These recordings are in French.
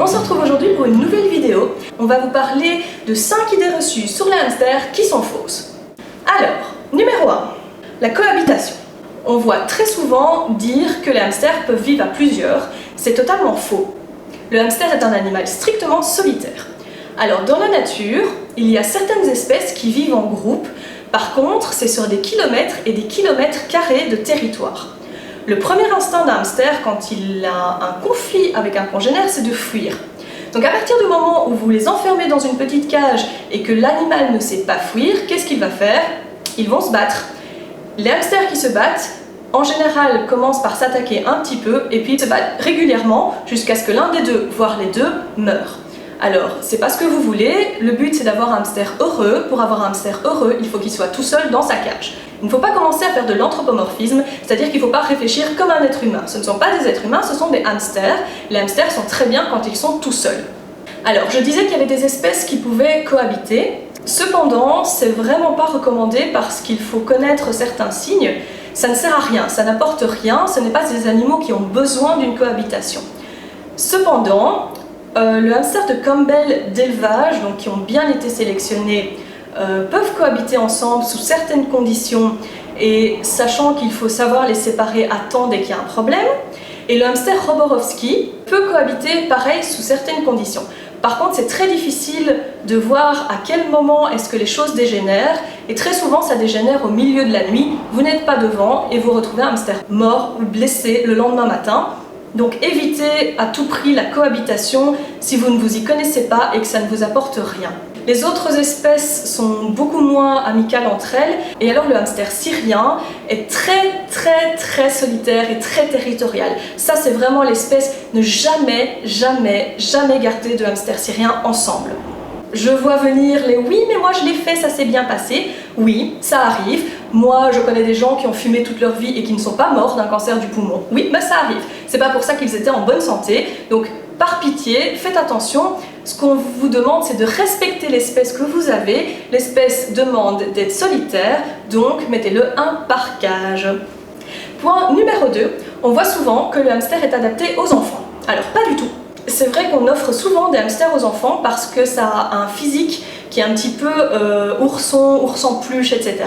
On se retrouve aujourd'hui pour une nouvelle vidéo. On va vous parler de 5 idées reçues sur les hamsters qui sont fausses. Alors, numéro 1, la cohabitation. On voit très souvent dire que les hamsters peuvent vivre à plusieurs. C'est totalement faux. Le hamster est un animal strictement solitaire. Alors, dans la nature, il y a certaines espèces qui vivent en groupe. Par contre, c'est sur des kilomètres et des kilomètres carrés de territoire. Le premier instinct d'un hamster, quand il a un conflit avec un congénère, c'est de fuir. Donc à partir du moment où vous les enfermez dans une petite cage et que l'animal ne sait pas fuir, qu'est-ce qu'il va faire? Ils vont se battre. Les hamsters qui se battent, en général, commencent par s'attaquer un petit peu et puis ils se battent régulièrement jusqu'à ce que l'un des deux, voire les deux, meure. Alors, c'est pas ce que vous voulez, le but c'est d'avoir un hamster heureux. Pour avoir un hamster heureux, il faut qu'il soit tout seul dans sa cage. Il ne faut pas commencer à faire de l'anthropomorphisme, c'est-à-dire qu'il ne faut pas réfléchir comme un être humain. Ce ne sont pas des êtres humains, ce sont des hamsters. Les hamsters sont très bien quand ils sont tout seuls. Alors, je disais qu'il y avait des espèces qui pouvaient cohabiter. Cependant, c'est vraiment pas recommandé parce qu'il faut connaître certains signes. Ça ne sert à rien, ça n'apporte rien, ce n'est pas des animaux qui ont besoin d'une cohabitation. Cependant, le hamster de Campbell d'élevage, donc qui ont bien été sélectionnés, peuvent cohabiter ensemble sous certaines conditions et sachant qu'il faut savoir les séparer à temps dès qu'il y a un problème. Et le hamster Roborowski peut cohabiter pareil sous certaines conditions. Par contre, c'est très difficile de voir à quel moment est-ce que les choses dégénèrent et très souvent ça dégénère au milieu de la nuit. Vous n'êtes pas devant et vous retrouvez un hamster mort ou blessé le lendemain matin. Donc évitez à tout prix la cohabitation si vous ne vous y connaissez pas et que ça ne vous apporte rien. Les autres espèces sont beaucoup moins amicales entre elles et alors le hamster syrien est très solitaire et très territorial. Ça c'est vraiment l'espèce, ne jamais garder de hamster syrien ensemble. Je vois venir les « oui mais moi je l'ai fait, ça s'est bien passé ». Oui, ça arrive. Moi je connais des gens qui ont fumé toute leur vie et qui ne sont pas morts d'un cancer du poumon. Oui, mais ça arrive. C'est pas pour ça qu'ils étaient en bonne santé. Donc par pitié, faites attention. Ce qu'on vous demande, c'est de respecter l'espèce que vous avez. L'espèce demande d'être solitaire, donc mettez-le un par cage. Point numéro 2, on voit souvent que le hamster est adapté aux enfants. Alors pas du tout. C'est vrai qu'on offre souvent des hamsters aux enfants parce que ça a un physique qui est un petit peu ourson peluche, etc.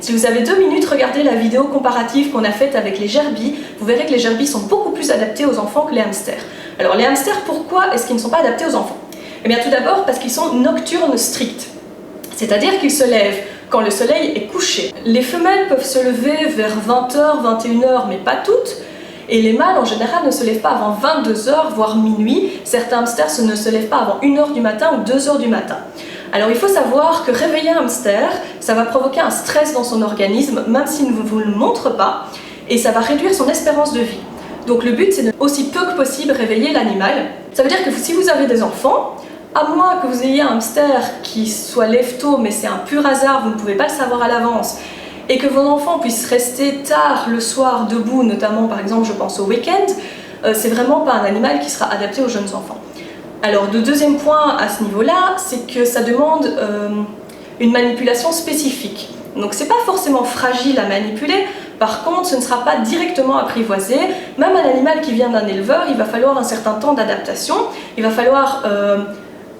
Si vous avez 2 minutes, regardez la vidéo comparative qu'on a faite avec les gerbilles. Vous verrez que les gerbilles sont beaucoup plus adaptés aux enfants que les hamsters. Alors les hamsters, pourquoi est-ce qu'ils ne sont pas adaptés aux enfants? Eh bien tout d'abord parce qu'ils sont nocturnes stricts. C'est-à-dire qu'ils se lèvent quand le soleil est couché. Les femelles peuvent se lever vers 20h, 21h, mais pas toutes. Et les mâles, en général, ne se lèvent pas avant 22h, voire minuit. Certains hamsters ne se lèvent pas avant 1h du matin ou 2h du matin. Alors il faut savoir que réveiller un hamster, ça va provoquer un stress dans son organisme, même s'il ne vous le montre pas, et ça va réduire son espérance de vie. Donc le but, c'est de aussi peu que possible réveiller l'animal. Ça veut dire que si vous avez des enfants, à moins que vous ayez un hamster qui soit lève-tôt, mais c'est un pur hasard, vous ne pouvez pas le savoir à l'avance, et que vos enfants puissent rester tard le soir debout, notamment par exemple je pense au week-end, c'est vraiment pas un animal qui sera adapté aux jeunes enfants. Alors le deuxième point à ce niveau-là, c'est que ça demande une manipulation spécifique. Donc c'est pas forcément fragile à manipuler, par contre ce ne sera pas directement apprivoisé. Même un animal qui vient d'un éleveur, il va falloir un certain temps d'adaptation, il va falloir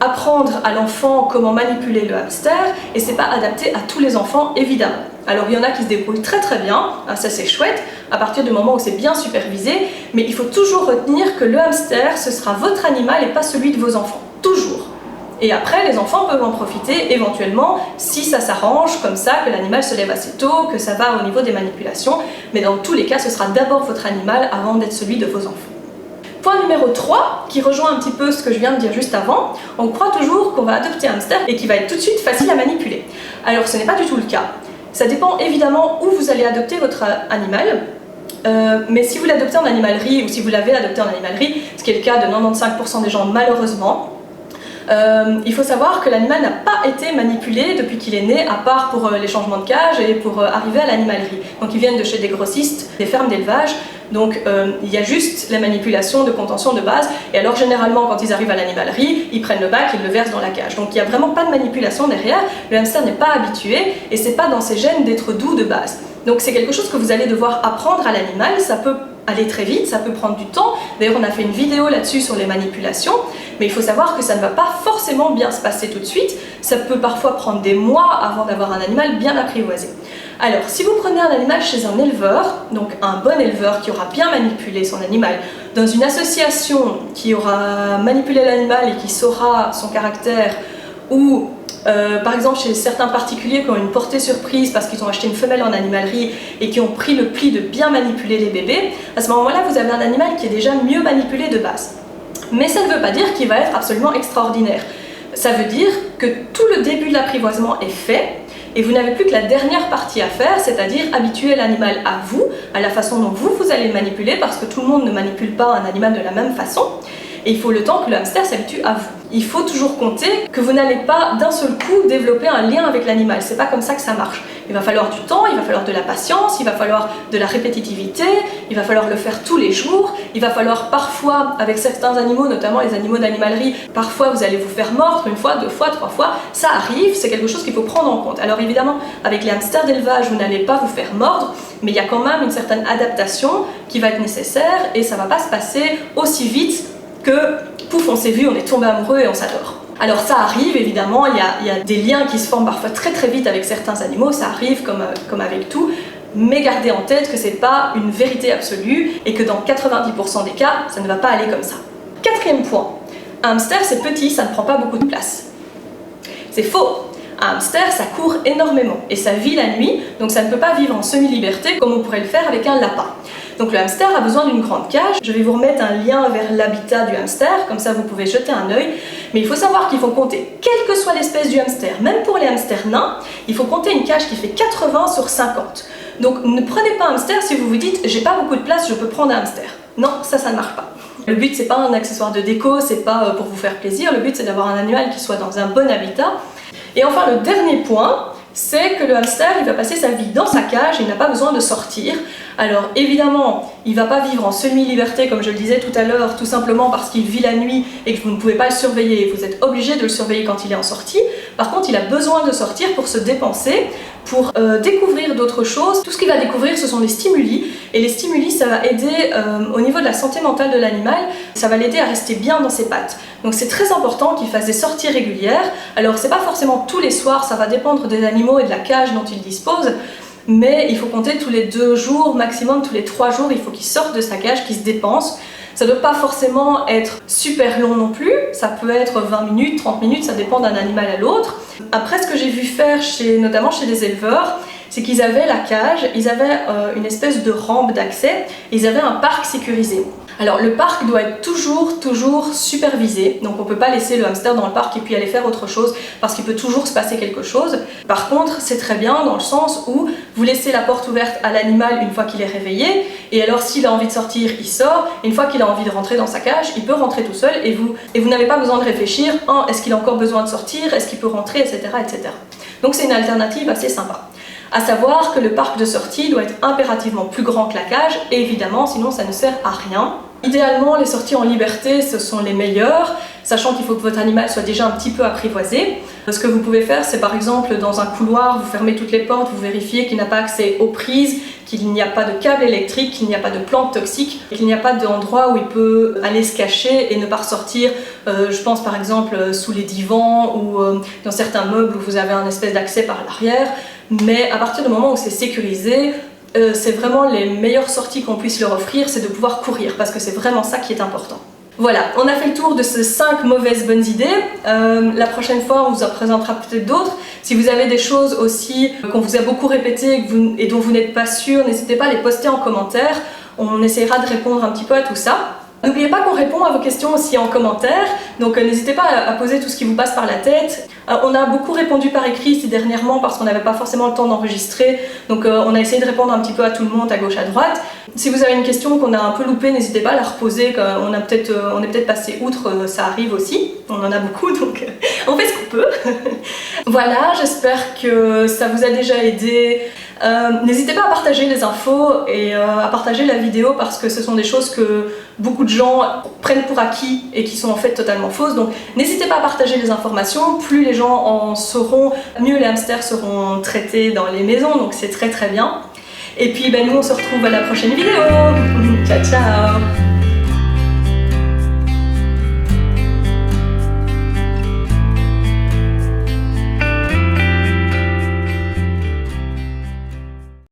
apprendre à l'enfant comment manipuler le hamster, et c'est pas adapté à tous les enfants évidemment. Alors il y en a qui se débrouillent très bien, ça c'est chouette, à partir du moment où c'est bien supervisé, mais il faut toujours retenir que le hamster, ce sera votre animal et pas celui de vos enfants, toujours. Et après, les enfants peuvent en profiter éventuellement si ça s'arrange comme ça, que l'animal se lève assez tôt, que ça va au niveau des manipulations, mais dans tous les cas, ce sera d'abord votre animal avant d'être celui de vos enfants. Point numéro 3, qui rejoint un petit peu ce que je viens de dire juste avant, on croit toujours qu'on va adopter un hamster et qu'il va être tout de suite facile à manipuler. Alors ce n'est pas du tout le cas. Ça dépend évidemment où vous allez adopter votre animal, mais si vous l'adoptez en animalerie ou si vous l'avez adopté en animalerie, ce qui est le cas de 95% des gens malheureusement, il faut savoir que l'animal n'a pas été manipulé depuis qu'il est né, à part pour les changements de cage et pour arriver à l'animalerie. Donc ils viennent de chez des grossistes, des fermes d'élevage, donc il y a juste la manipulation de contention de base, et alors généralement quand ils arrivent à l'animalerie, ils prennent le bac, ils le versent dans la cage. Donc il n'y a vraiment pas de manipulation derrière, le hamster n'est pas habitué, et c'est pas dans ses gènes d'être doux de base. Donc c'est quelque chose que vous allez devoir apprendre à l'animal, ça peut aller très vite, ça peut prendre du temps. D'ailleurs, on a fait une vidéo là-dessus sur les manipulations, mais il faut savoir que ça ne va pas forcément bien se passer tout de suite. Ça peut parfois prendre des mois avant d'avoir un animal bien apprivoisé. Alors, si vous prenez un animal chez un éleveur, donc un bon éleveur qui aura bien manipulé son animal, dans une association qui aura manipulé l'animal et qui saura son caractère, ou par exemple chez certains particuliers qui ont une portée surprise parce qu'ils ont acheté une femelle en animalerie et qui ont pris le pli de bien manipuler les bébés, à ce moment-là, vous avez un animal qui est déjà mieux manipulé de base. Mais ça ne veut pas dire qu'il va être absolument extraordinaire. Ça veut dire que tout le début de l'apprivoisement est fait, et vous n'avez plus que la dernière partie à faire, c'est-à-dire habituer l'animal à vous, à la façon dont vous allez le manipuler, parce que tout le monde ne manipule pas un animal de la même façon, et il faut le temps que le hamster s'habitue à vous. Il faut toujours compter que vous n'allez pas d'un seul coup développer un lien avec l'animal, c'est pas comme ça que ça marche. Il va falloir du temps, il va falloir de la patience, il va falloir de la répétitivité, il va falloir le faire tous les jours, il va falloir parfois, avec certains animaux, notamment les animaux d'animalerie, parfois vous allez vous faire mordre une fois, deux fois, trois fois, ça arrive, c'est quelque chose qu'il faut prendre en compte. Alors évidemment, avec les hamsters d'élevage, vous n'allez pas vous faire mordre, mais il y a quand même une certaine adaptation qui va être nécessaire et ça va pas se passer aussi vite que pouf, on s'est vu, on est tombé amoureux et on s'adore. Alors ça arrive évidemment, il y a des liens qui se forment parfois très très vite avec certains animaux, ça arrive comme avec tout, mais gardez en tête que c'est pas une vérité absolue et que dans 90% des cas, ça ne va pas aller comme ça. Quatrième point, un hamster c'est petit, ça ne prend pas beaucoup de place. C'est faux. Un hamster, ça court énormément et ça vit la nuit, donc ça ne peut pas vivre en semi-liberté comme on pourrait le faire avec un lapin. Donc le hamster a besoin d'une grande cage. Je vais vous remettre un lien vers l'habitat du hamster, comme ça vous pouvez jeter un œil. Mais il faut savoir qu'il faut compter, quelle que soit l'espèce du hamster, même pour les hamsters nains, il faut compter une cage qui fait 80 sur 50. Donc ne prenez pas un hamster si vous vous dites j'ai pas beaucoup de place, je peux prendre un hamster. Non, ça ne marche pas. Le but c'est pas un accessoire de déco, c'est pas pour vous faire plaisir, le but c'est d'avoir un animal qui soit dans un bon habitat. Et enfin le dernier point, c'est que le hamster il va passer sa vie dans sa cage, il n'a pas besoin de sortir. Alors évidemment, il ne va pas vivre en semi-liberté comme je le disais tout à l'heure, tout simplement parce qu'il vit la nuit et que vous ne pouvez pas le surveiller, vous êtes obligé de le surveiller quand il est en sortie. Par contre, il a besoin de sortir pour se dépenser, pour découvrir d'autres choses. Tout ce qu'il va découvrir, ce sont des stimuli, et les stimuli, ça va aider au niveau de la santé mentale de l'animal, ça va l'aider à rester bien dans ses pattes. Donc c'est très important qu'il fasse des sorties régulières. Alors c'est pas forcément tous les soirs, ça va dépendre des animaux et de la cage dont il dispose, mais il faut compter tous les 2 jours, maximum tous les 3 jours, il faut qu'il sorte de sa cage, qu'il se dépense. Ça ne doit pas forcément être super long non plus, ça peut être 20 minutes, 30 minutes, ça dépend d'un animal à l'autre. Après, ce que j'ai vu faire, notamment chez des éleveurs, c'est qu'ils avaient la cage, ils avaient une espèce de rampe d'accès, ils avaient un parc sécurisé. Alors le parc doit être toujours supervisé, donc on ne peut pas laisser le hamster dans le parc et puis aller faire autre chose parce qu'il peut toujours se passer quelque chose. Par contre, c'est très bien dans le sens où vous laissez la porte ouverte à l'animal une fois qu'il est réveillé, et alors s'il a envie de sortir, il sort, et une fois qu'il a envie de rentrer dans sa cage, il peut rentrer tout seul et vous n'avez pas besoin de réfléchir, est-ce qu'il a encore besoin de sortir, est-ce qu'il peut rentrer, etc. Donc c'est une alternative assez sympa. À savoir que le parc de sortie doit être impérativement plus grand que la cage, et évidemment, sinon ça ne sert à rien. Idéalement, les sorties en liberté, ce sont les meilleures, sachant qu'il faut que votre animal soit déjà un petit peu apprivoisé. Ce que vous pouvez faire, c'est par exemple dans un couloir, vous fermez toutes les portes, vous vérifiez qu'il n'a pas accès aux prises, qu'il n'y a pas de câble électrique, qu'il n'y a pas de plantes toxiques, qu'il n'y a pas d'endroit où il peut aller se cacher et ne pas ressortir. Je pense par exemple sous les divans ou dans certains meubles où vous avez un espèce d'accès par l'arrière. Mais à partir du moment où c'est sécurisé, c'est vraiment les meilleures sorties qu'on puisse leur offrir, c'est de pouvoir courir, parce que c'est vraiment ça qui est important. Voilà, on a fait le tour de ces 5 mauvaises bonnes idées. La prochaine fois, on vous en présentera peut-être d'autres. Si vous avez des choses aussi qu'on vous a beaucoup répétées et dont vous n'êtes pas sûr, n'hésitez pas à les poster en commentaire. On essaiera de répondre un petit peu à tout ça. N'oubliez pas qu'on répond à vos questions aussi en commentaire, donc n'hésitez pas à poser tout ce qui vous passe par la tête. On a beaucoup répondu par écrit dernièrement parce qu'on n'avait pas forcément le temps d'enregistrer, donc on a essayé de répondre un petit peu à tout le monde, à gauche, à droite. Si vous avez une question qu'on a un peu loupée, n'hésitez pas à la reposer, on est peut-être passé outre, ça arrive aussi, on en a beaucoup, donc on fait ce qu'on peut. Voilà, j'espère que ça vous a déjà aidé. N'hésitez pas à partager les infos et à partager la vidéo parce que ce sont des choses que beaucoup de gens prennent pour acquis et qui sont en fait totalement fausses. Donc n'hésitez pas à partager les informations, plus les gens en sauront, mieux les hamsters seront traités dans les maisons, donc c'est très bien. Et puis ben, nous on se retrouve à la prochaine vidéo. Ciao ciao.